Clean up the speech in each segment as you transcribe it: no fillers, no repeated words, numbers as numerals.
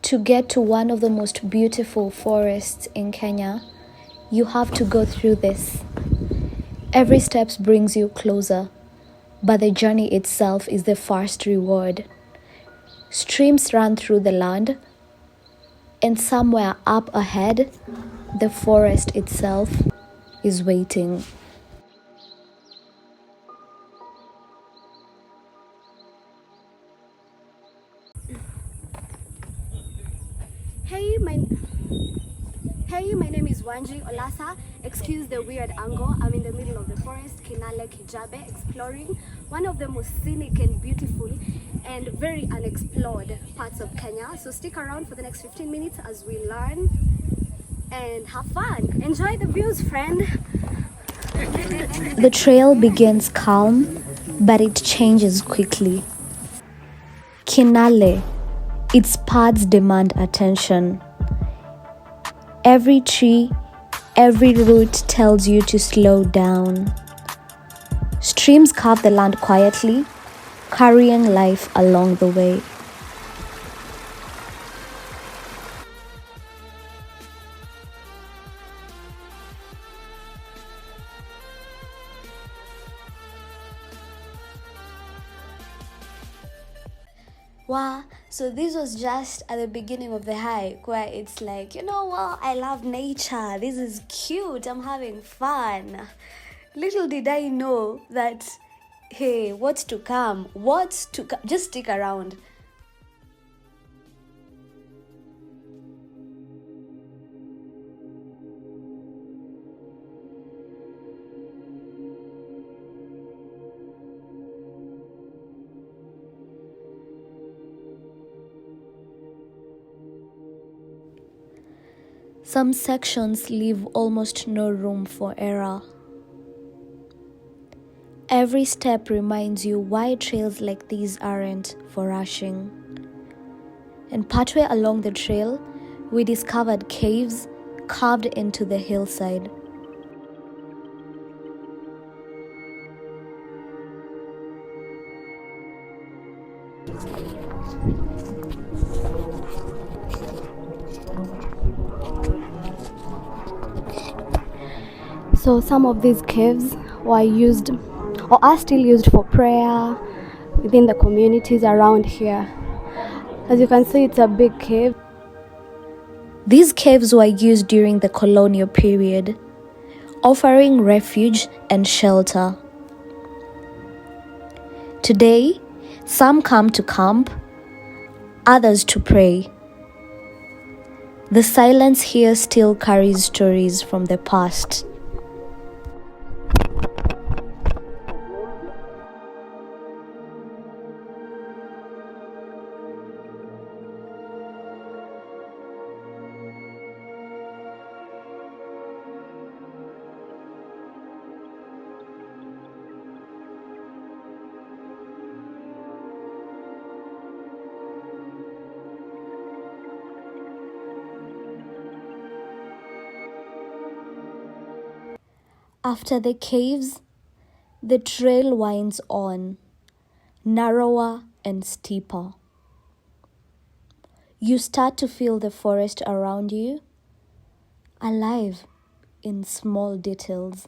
To get to one of the most beautiful forests in Kenya, you have to go through this. Every step brings you closer, but the journey itself is the first reward. Streams run through the land, and somewhere up ahead, the forest itself is waiting. Hey, my name is Wanji Olasa. Excuse the weird angle. I'm in the middle of the forest, Kinale Kijabe, exploring one of the most scenic and beautiful and very unexplored parts of Kenya. So stick around for the next 15 minutes as we learn and have fun. Enjoy the views, friend. The trail begins calm, but it changes quickly. Kinale, its paths demand attention. Every tree, every root tells you to slow down. Streams carve the land quietly, carrying life along the way. Wow, so this was just at the beginning of the hike where it's like, I love nature. This is cute. I'm having fun. Little did I know that, hey, what's to come? Just stick around. Some sections leave almost no room for error. Every step reminds you why trails like these aren't for rushing. And partway along the trail, we discovered caves carved into the hillside. So some of these caves were used or are still used for prayer within the communities around here. As you can see, it's a big cave. These caves were used during the colonial period, offering refuge and shelter. Today, some come to camp, others to pray. The silence here still carries stories from the past. After the caves, the trail winds on, narrower and steeper. You start to feel the forest around you, alive in small details.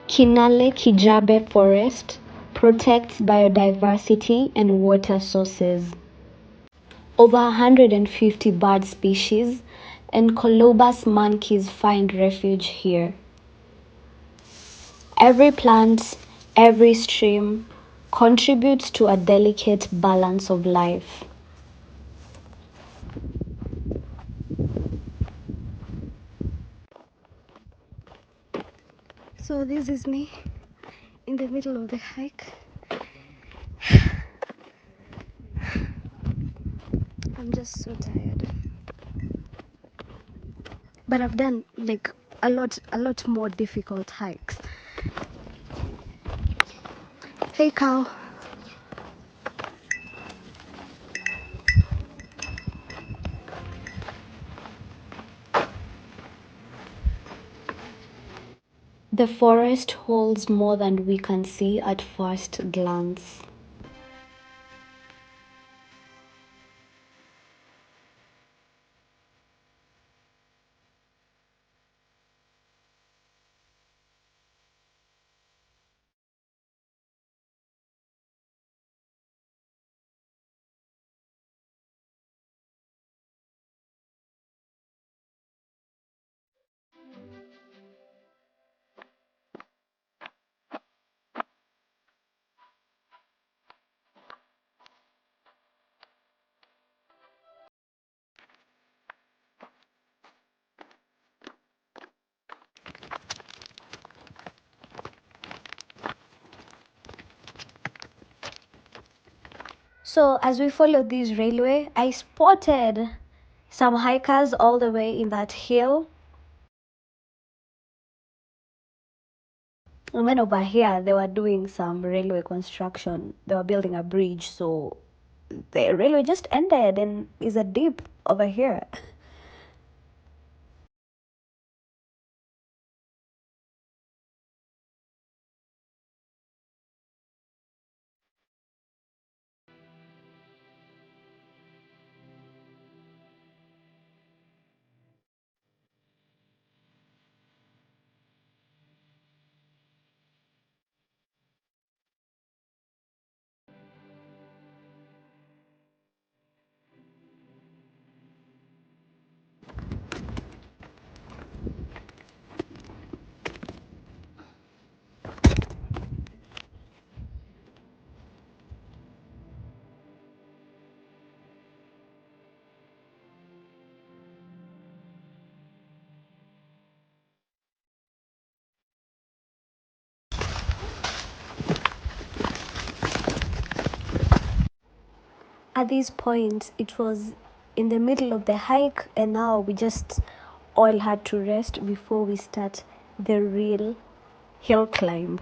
Kinale Kijabe Forest protects biodiversity and water sources. Over 150 bird species and colobus monkeys find refuge here. Every plant, every stream contributes to a delicate balance of life. So this is me in the middle of the hike. I'm just so tired. But I've done like a lot more difficult hikes. Hey cow. The forest holds more than we can see at first glance. So as we followed this railway, I spotted some hikers all the way in that hill. And then over here, they were doing some railway construction. They were building a bridge, so the railway just ended and is a dip over here. At this point, it was in the middle of the hike, and now we just all had to rest before we start the real hill climb.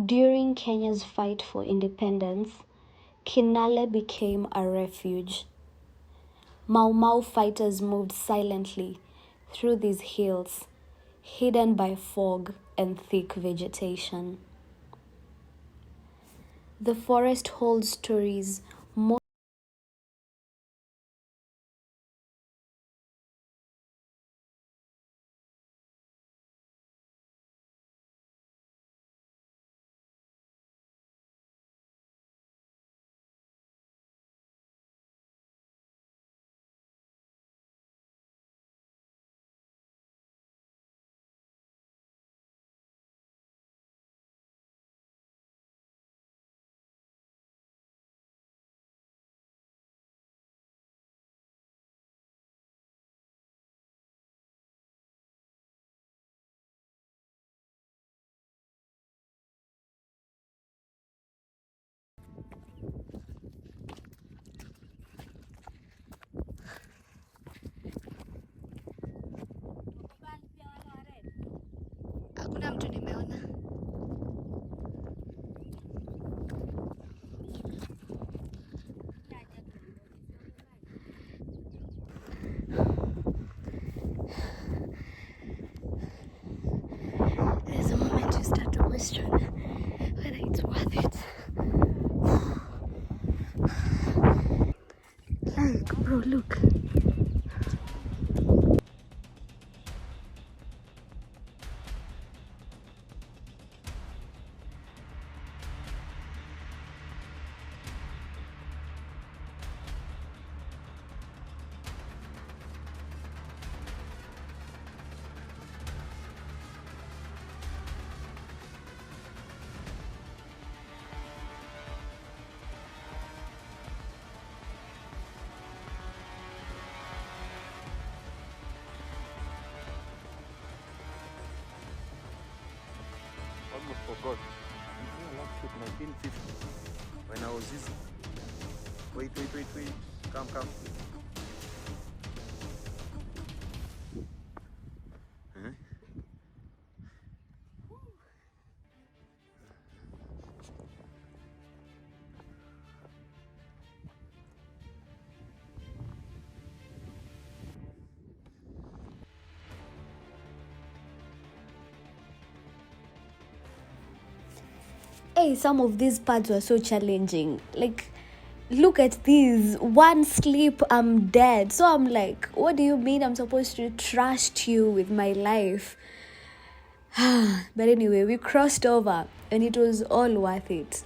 During Kenya's fight for independence, Kinale became a refuge. Mau Mau fighters moved silently through these hills, hidden by fog and thick vegetation. The forest holds stories more look. Almost forgot. I last shoot 1950 when I was using. Wait. Come. Huh? Hey, some of these parts were so challenging. Like, look at these. One sleep, I'm dead. So I'm like, what do you mean I'm supposed to trust you with my life? But anyway, we crossed over and it was all worth it.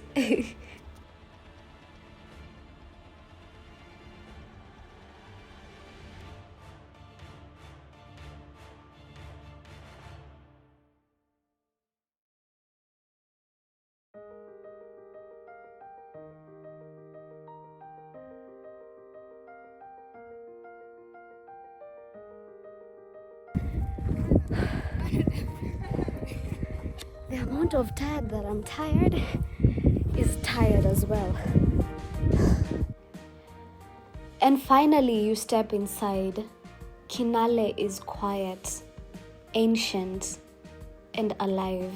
The amount of tired that I'm tired is tired as well. And finally, you step inside. Kinale is quiet, ancient, and alive.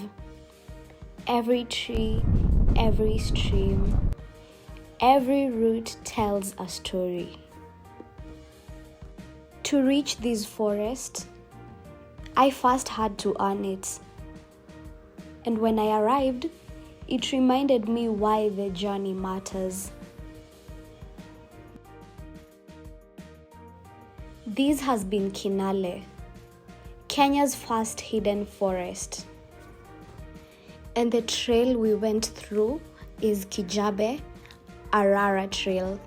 Every tree, every stream, every root tells a story. To reach this forest, I first had to earn it. And when I arrived, it reminded me why the journey matters. This has been Kinale, Kenya's first hidden forest. And the trail we went through is Kijabe Arara Trail.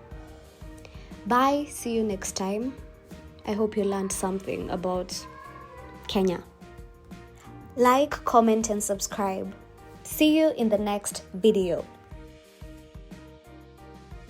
Bye, see you next time. I hope you learned something about Kenya. Like, comment, and subscribe. See you in the next video.